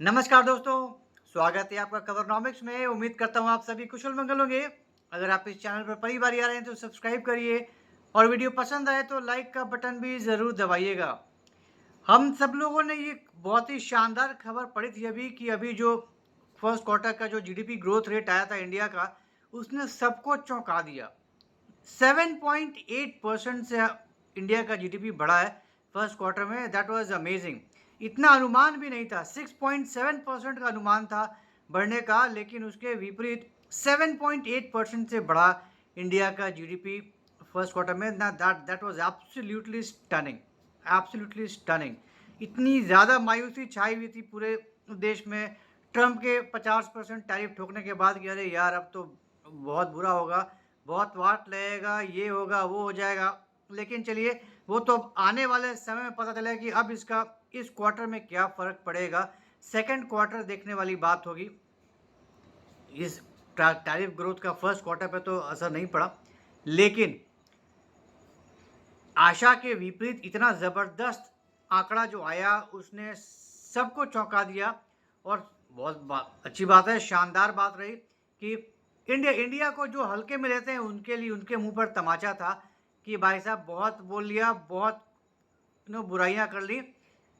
नमस्कार दोस्तों, स्वागत है आपका कवरनॉमिक्स में। उम्मीद करता हूँ आप सभी कुशल मंगल होंगे। अगर आप इस चैनल पर पहली बार आ रहे हैं तो सब्सक्राइब करिए और वीडियो पसंद आए तो लाइक का बटन भी ज़रूर दबाइएगा। हम सब लोगों ने ये बहुत ही शानदार खबर पढ़ी थी अभी कि अभी जो फर्स्ट क्वार्टर का जो जीडीपी ग्रोथ रेट आया था इंडिया का, उसने सबको चौंका दिया। 7.8% से इंडिया का जीडीपी बढ़ा है फर्स्ट क्वार्टर में। That was amazing. इतना अनुमान भी नहीं था। 6.7% का अनुमान था बढ़ने का, लेकिन उसके विपरीत 7.8% से बढ़ा इंडिया का जीडीपी फर्स्ट क्वार्टर में। ना that was absolutely stunning, absolutely stunning. इतनी ज़्यादा मायूसी छाई हुई थी पूरे देश में ट्रम्प के 50% टैरिफ ठोकने के बाद कि अरे यार अब तो बहुत बुरा होगा, बहुत वाट लगेगा, ये होगा, वो हो जाएगा। लेकिन चलिए, वो तो अब आने वाले समय में पता चलेगा कि अब इसका इस क्वार्टर में क्या फ़र्क पड़ेगा। सेकंड क्वार्टर देखने वाली बात होगी। इस टैरिफ ग्रोथ का फर्स्ट क्वार्टर पे तो असर नहीं पड़ा, लेकिन आशा के विपरीत इतना ज़बरदस्त आंकड़ा जो आया उसने सबको चौंका दिया। और बहुत अच्छी बात है, शानदार बात रही कि इंडिया को जो हल्के में लेते हैं उनके लिए उनके मुंह पर तमाचा था कि भाई साहब बहुत बोल लिया, बहुत बुराइयां कर ली।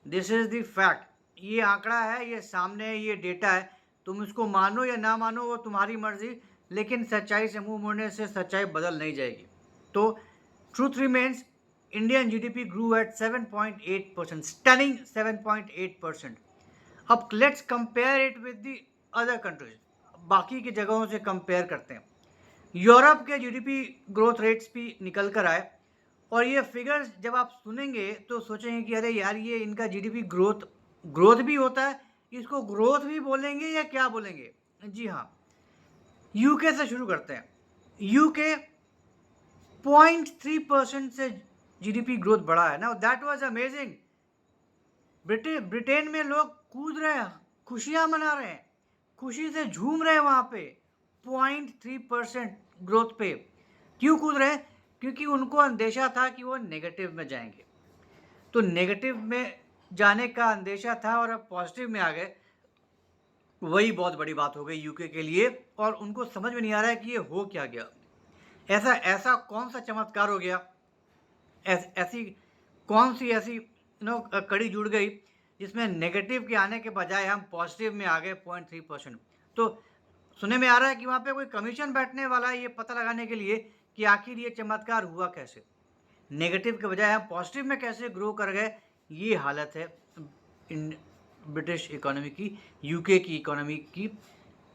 This is the fact. ये आंकड़ा है, ये सामने है, ये डेटा है। तुम इसको मानो या ना मानो वो तुम्हारी मर्जी, लेकिन सच्चाई से मुंह मोड़ने से सच्चाई बदल नहीं जाएगी। तो ट्रूथ रिमेन्स, इंडियन जीडीपी ग्रू एट 7.8%, स्टनिंग 7.8%। अब let's compare it with the other countries. बाकी की जगहों से कंपेयर करते हैं। यूरोप के जीडीपी ग्रोथ रेट्स भी निकल कर आए, और ये फिगर्स जब आप सुनेंगे तो सोचेंगे कि अरे यार, ये इनका जीडीपी ग्रोथ ग्रोथ भी होता है, इसको ग्रोथ भी बोलेंगे या क्या बोलेंगे। जी हाँ, यूके से शुरू करते हैं। यूके 0.3% से जीडीपी ग्रोथ बढ़ा है ना। That was amazing. ब्रिटेन में लोग कूद रहे हैं, खुशियां मना रहे हैं, खुशी से झूम रहे हैं वहां पे 0.3% ग्रोथ पे। क्यों कूद रहे हैं? क्योंकि उनको अंदेशा था कि वो नेगेटिव में जाएंगे। तो नेगेटिव में जाने का अंदेशा था और अब पॉजिटिव में आ गए। वही बहुत बड़ी बात हो गई यूके के लिए, और उनको समझ में नहीं आ रहा है कि ये हो क्या गया। ऐसा ऐसा कौन सा चमत्कार हो गया, ऐसी कौन सी ऐसी कड़ी जुड़ गई जिसमें नेगेटिव के आने के बजाय हम पॉजिटिव में आ गए 0.3%। तो सुनने में आ रहा है कि वहाँ पे कोई कमीशन बैठने वाला है ये पता लगाने के लिए कि आखिर ये चमत्कार हुआ कैसे, नेगेटिव के बजाय हम पॉजिटिव में कैसे ग्रो कर गए। ये हालत है इन ब्रिटिश इकोनॉमी की, यूके की इकोनॉमी की।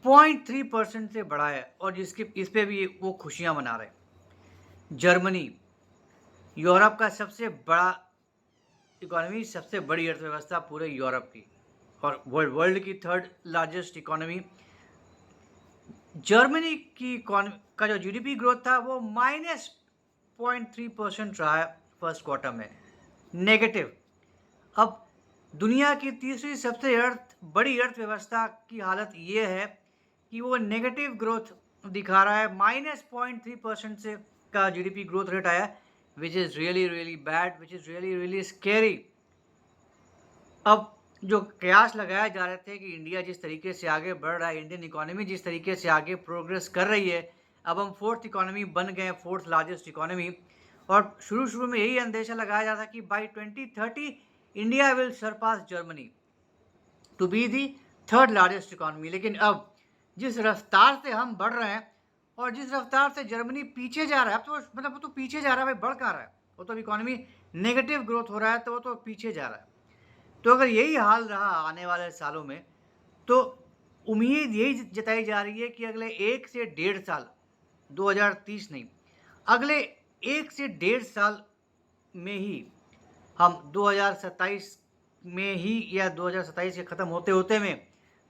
0.3% से बढ़ा है और जिसके इस पे भी वो खुशियाँ मना रहे हैं। जर्मनी, यूरोप का सबसे बड़ा इकोनॉमी, सबसे बड़ी अर्थव्यवस्था पूरे यूरोप की, और वर्ल्ड की थर्ड लार्जेस्ट इकोनॉमी। जर्मनी की का जो जीडीपी ग्रोथ था वो -0.3% रहा है फर्स्ट क्वार्टर में, नेगेटिव। अब दुनिया की तीसरी सबसे बड़ी अर्थव्यवस्था की हालत ये है कि वो नेगेटिव ग्रोथ दिखा रहा है। -0.3% से का जीडीपी ग्रोथ रेट आया, which is really really bad, which is really really scary. अब जो कयास लगाए जा रहे थे कि इंडिया जिस तरीके से आगे बढ़ रहा है, इंडियन इकोनॉमी जिस तरीके से आगे प्रोग्रेस कर रही है, अब हम फोर्थ इकोनॉमी बन गए, फोर्थ लार्जेस्ट इकोनॉमी। और शुरू में यही अंदेशा लगाया जा था कि by 2030 India will surpass Germany to be the third largest economy. लेकिन अब जिस रफ्तार से हम बढ़ रहे हैं और जिस रफ्तार से जर्मनी पीछे जा रहा है, अब तो मतलब वो तो पीछे जा रहा है भाई, बढ़ कहाँ रहा है। वो तो इकोनॉमी नेगेटिव ग्रोथ हो रहा है, तो वो तो पीछे जा रहा है। तो अगर यही हाल रहा आने वाले सालों में, तो उम्मीद यही जताई जा रही है कि अगले 1 से 1.5 साल, 2030 नहीं, अगले 1 से 1.5 साल में ही हम 2027 में ही, या 2027 के ख़त्म होते होते में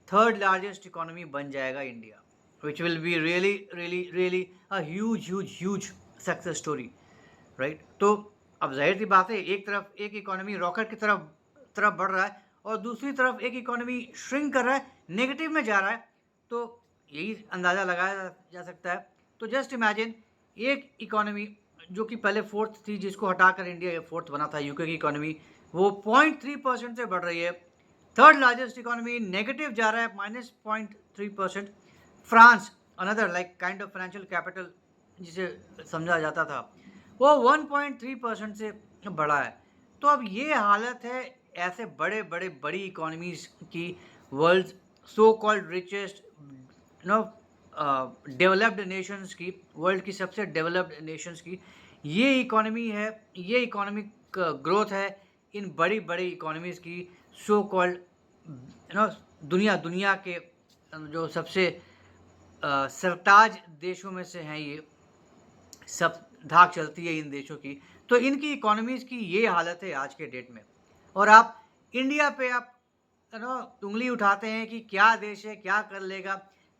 थर्ड लार्जेस्ट इकोनॉमी बन जाएगा India, which will be really really really a huge huge huge success story, right. तो अब जाहिर सी बात है, एक तरफ एक इकोनॉमी रॉकेट की तरफ तरफ बढ़ रहा है और दूसरी तरफ एक इकोनॉमी श्रिंक कर रहा है, नेगेटिव में जा रहा है। तो यही अंदाज़ा लगाया जा सकता है। तो जस्ट इमेजिन, एक इकोनॉमी जो कि पहले फोर्थ थी, जिसको हटाकर इंडिया फोर्थ बना था, यूके की इकोनॉमी, वो 0.3% से बढ़ रही है थर्ड लार्जेस्ट इकोनॉमी नेगेटिव जा रहा है -0.3%। France, another like kind of financial capital जिसे समझा जाता था, वो 1.3% से बढ़ा है। तो अब ये हालत है ऐसे बड़े बड़े बड़ी इकोनॉमीज की, world so called richest no developed nations की, वर्ल्ड की सबसे डेवलप्ड नेशंस की ये इकोनॉमी है, ये इकोनॉमिक ग्रोथ है इन बड़ी बड़ी इकोनॉमीज की, सो कॉल्ड दुनिया के जो सबसे सरताज देशों में से हैं, ये सब धाक चलती है इन देशों की। तो इनकी इकोनॉमीज की ये हालत है आज के डेट में। और आप इंडिया पे आप उंगली उठाते हैं कि क्या देश है, क्या कर लेगा,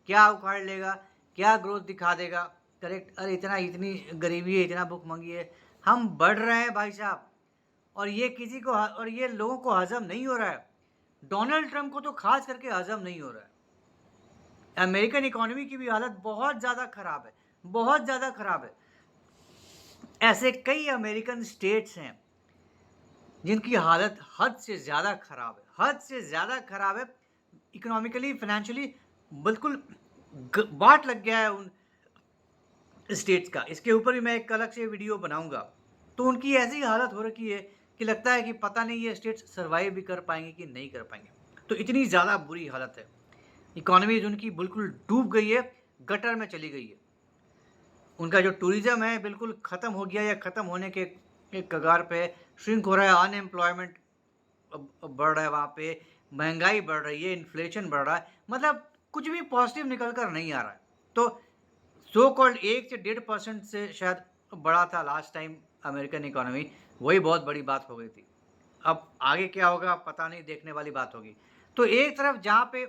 क्या उखाड़ लेगा, क्या ग्रोथ दिखा देगा। करेक्ट, अरे इतनी गरीबी है, इतना भुखमंगी है, हम बढ़ रहे हैं भाई साहब। और ये किसी को और ये लोगों को हजम नहीं हो रहा है। डोनाल्ड ट्रंप को तो खास करके हजम नहीं हो रहा है। अमेरिकन इकोनॉमी की भी हालत बहुत ज़्यादा खराब है, बहुत ज़्यादा खराब है। ऐसे कई अमेरिकन स्टेट्स हैं जिनकी हालत हद से ज़्यादा खराब है, हद से ज़्यादा खराब है। इकोनॉमिकली, फाइनेंशियली बिल्कुल बाट लग गया है उन स्टेट्स का। इसके ऊपर भी मैं एक अलग से वीडियो बनाऊंगा। तो उनकी ऐसी हालत हो रखी है कि लगता है कि पता नहीं ये स्टेट्स सर्वाइव भी कर पाएंगे कि नहीं कर पाएंगे। तो इतनी ज़्यादा बुरी हालत है, इकोनॉमी उनकी बिल्कुल डूब गई है, गटर में चली गई है। उनका जो टूरिज्म है बिल्कुल ख़त्म हो गया या ख़त्म होने के एक कगार पे, श्रिंक हो रहा है, अनएम्प्लॉयमेंट बढ़ रहा है वहाँ पे, महंगाई बढ़ रही है, इन्फ्लेशन बढ़ रहा है, मतलब कुछ भी पॉजिटिव निकल कर नहीं आ रहा है। तो सो कॉल्ड 1 से 1.5% से शायद बढ़ा था लास्ट टाइम अमेरिकन इकोनॉमी, वही बहुत बड़ी बात हो गई थी। अब आगे क्या होगा पता नहीं, देखने वाली बात होगी। तो एक तरफ जहाँ पे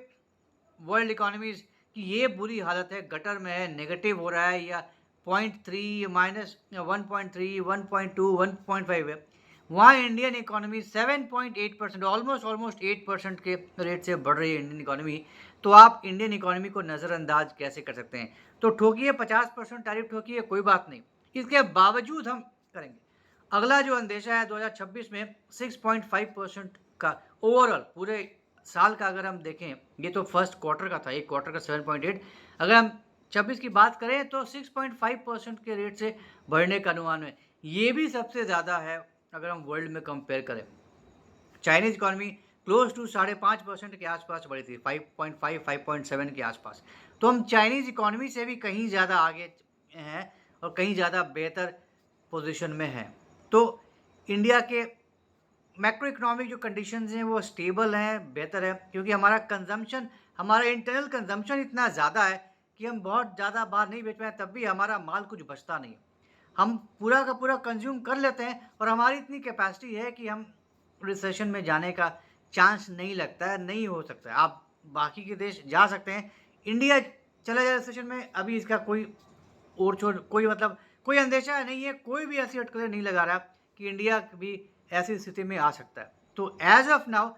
वर्ल्ड इकोनॉमीज की ये बुरी हालत है, गटर में है, नेगेटिव हो रहा है या 0.3 -1.3 1.2 1.5 है, वहाँ इंडियन इकोनॉमी 7.8%, ऑलमोस्ट 8% के रेट से बढ़ रही है इंडियन इकोनॉमी। तो आप इंडियन इकोनॉमी को नज़रअंदाज कैसे कर सकते हैं? तो ठोकिए 50% टैरिफ ठोकिए, कोई बात नहीं, इसके बावजूद हम करेंगे। अगला जो अंदेशा है 2026 में 6.5% का ओवरऑल पूरे साल का अगर हम देखें, ये तो फर्स्ट क्वार्टर का था, एक क्वार्टर का 7.8, अगर हम 26 की बात करें तो 6.5% के रेट से बढ़ने का अनुमान है। ये भी सबसे ज़्यादा है अगर हम वर्ल्ड में कंपेयर करें। चाइनीज इकोनॉमी क्लोज टू 5.5% के आसपास बढ़ी थी, 5.5 5.7 के आसपास। तो हम चाइनीज इकोनॉमी से भी कहीं ज़्यादा आगे हैं और कहीं ज़्यादा बेहतर पोजीशन में हैं। तो इंडिया के मैक्रो इकोनॉमिक जो कंडीशंस हैं वो स्टेबल हैं, बेहतर है, क्योंकि हमारा कंजम्पशन, हमारा इंटरनल कंजम्पशन इतना ज़्यादा है कि हम बहुत ज़्यादा बाहर नहीं बेच पाए, तब भी हमारा माल कुछ बचता नहीं है। हम पूरा का पूरा कंज्यूम कर लेते हैं और हमारी इतनी कैपेसिटी है कि हम रिसेशन में जाने का चांस नहीं लगता है, नहीं हो सकता है। आप बाकी के देश जा सकते हैं, इंडिया चला जाए रिसेशन में, अभी इसका कोई ओर छोर कोई मतलब कोई अंदेशा नहीं है, कोई भी ऐसी अटकलें नहीं लगा रहा कि इंडिया भी ऐसी स्थिति में आ सकता है। तो एज ऑफ नाउ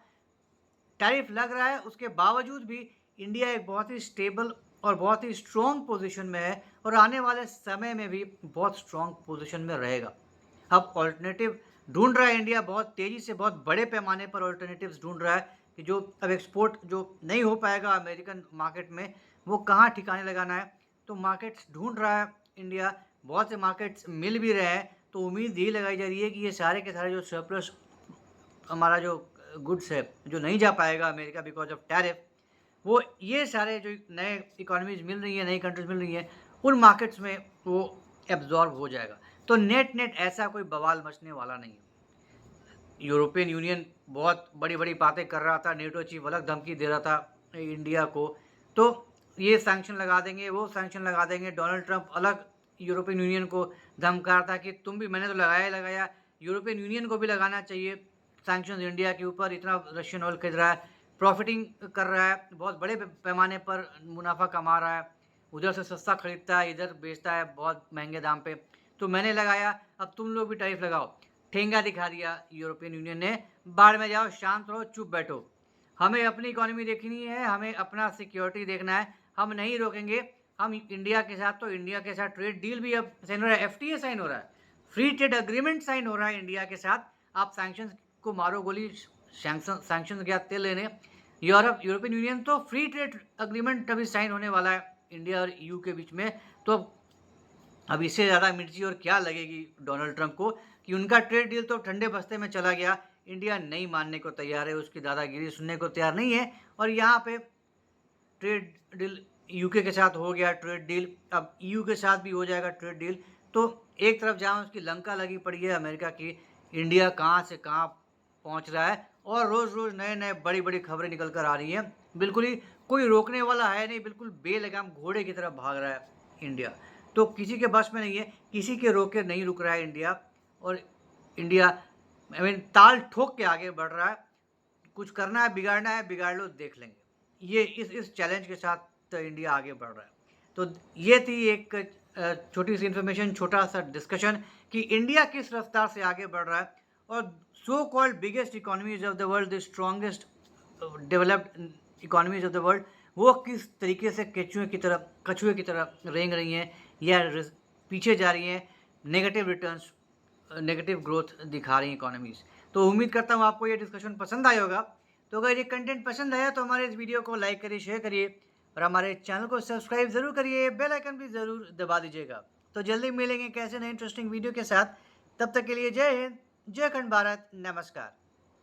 टैरिफ लग रहा है, उसके बावजूद भी इंडिया एक बहुत ही स्टेबल और बहुत ही स्ट्रॉन्ग पोजीशन में है और आने वाले समय में भी बहुत स्ट्रॉन्ग पोजीशन में रहेगा। अब ऑल्टरनेटिव ढूंढ रहा है इंडिया, बहुत तेज़ी से, बहुत बड़े पैमाने पर ऑल्टरनेटिव्स ढूंढ रहा है कि जो अब एक्सपोर्ट जो नहीं हो पाएगा अमेरिकन मार्केट में, वो कहाँ ठिकाने लगाना है। तो मार्केट्स ढूंढ रहा है इंडिया, बहुत से मार्केट्स मिल भी रहे हैं। तो उम्मीद यही लगाई जा रही है कि ये सारे के सारे जो सरप्लस हमारा जो गुड्स है जो नहीं जा पाएगा अमेरिका बिकॉज ऑफ टैरिफ, वो ये सारे जो नए इकोनॉमीज मिल रही हैं, नई कंट्रीज मिल रही हैं, उन मार्केट्स में वो एब्जॉर्ब हो जाएगा। तो नेट ऐसा कोई बवाल मचने वाला नहीं है। यूरोपियन यूनियन बहुत बड़ी बड़ी बातें कर रहा था, नेटो चीफ अलग धमकी दे रहा था इंडिया को, तो ये सैंक्शन लगा देंगे, वो सैंक्शन लगा देंगे। डोनाल्ड ट्रंप अलग यूरोपियन यूनियन को धमका रहा था कि तुम भी, मैंने तो लगाया ही लगाया, यूरोपियन यूनियन को भी लगाना चाहिए सैंक्शन इंडिया के ऊपर, इतना रशियन ऑयल खरीद रहा है, प्रॉफिटिंग कर रहा है, बहुत बड़े पैमाने पर मुनाफा कमा रहा है, उधर से सस्ता खरीदता है, इधर बेचता है बहुत महंगे दाम पे, तो मैंने लगाया, अब तुम लोग भी टैरिफ लगाओ। ठेंगा दिखा दिया यूरोपियन यूनियन ने, बाढ़ में जाओ, शांत रहो, चुप बैठो, हमें अपनी इकोनॉमी देखनी है, हमें अपना सिक्योरिटी देखना है, हम नहीं रोकेंगे। हम इंडिया के साथ, तो इंडिया के साथ ट्रेड डील भी अब साइन हो रहा है, FTA साइन हो रहा है, फ्री ट्रेड अग्रीमेंट साइन हो रहा है इंडिया के साथ। आप सैंक्शंस को मारो गोली, सैंक्शन गया तेल लेने। यूरोपियन यूनियन तो फ्री ट्रेड एग्रीमेंट अभी साइन होने वाला है इंडिया और ईयू के बीच में। तो अब इससे ज़्यादा मिर्ची और क्या लगेगी डोनाल्ड ट्रंप को कि उनका ट्रेड डील तो ठंडे बस्ते में चला गया, इंडिया नहीं मानने को तैयार है, उसकी दादागिरी सुनने को तैयार नहीं है। और यहाँ पे ट्रेड डील यूके के साथ हो गया ट्रेड डील, अब ईयू के साथ भी हो जाएगा ट्रेड डील। तो एक तरफ जहाँ उसकी लंका लगी पड़ी है अमेरिका की, इंडिया कहाँ से कहाँ पहुँच रहा है और रोज़ रोज़ नए नए बड़ी बड़ी खबरें निकल कर आ रही हैं। बिल्कुल ही कोई रोकने वाला है नहीं, बिल्कुल बेलगाम घोड़े की तरफ भाग रहा है इंडिया। तो किसी के बस में नहीं है, किसी के रोके नहीं रुक रहा है इंडिया। और इंडिया ताल ठोक के आगे बढ़ रहा है। कुछ करना है, बिगाड़ लो, देख लेंगे। ये इस चैलेंज के साथ इंडिया आगे बढ़ रहा है। तो ये थी एक छोटी सी इन्फॉर्मेशन, छोटा सा डिस्कशन कि इंडिया किस रफ्तार से आगे बढ़ रहा है और so called biggest economies of the world, the strongest developed economies of the world, वो किस तरीके से कछुए की तरह रेंग रही हैं या पीछे जा रही हैं, नेगेटिव रिटर्न्स, नेगेटिव ग्रोथ दिखा रही हैं इकोनॉमीज़। तो उम्मीद करता हूँ आपको ये डिस्कशन पसंद आया होगा। तो अगर ये कंटेंट पसंद आया तो हमारे इस वीडियो को लाइक करिए, शेयर करिए और हमारे चैनल को सब्सक्राइब ज़रूर करिए, बेल आइकन भी ज़रूर दबा दीजिएगा। तो जल्दी मिलेंगे कैसे नए इंटरेस्टिंग वीडियो के साथ। तब तक के लिए जय हिंद, जय खंड भारत, नमस्कार।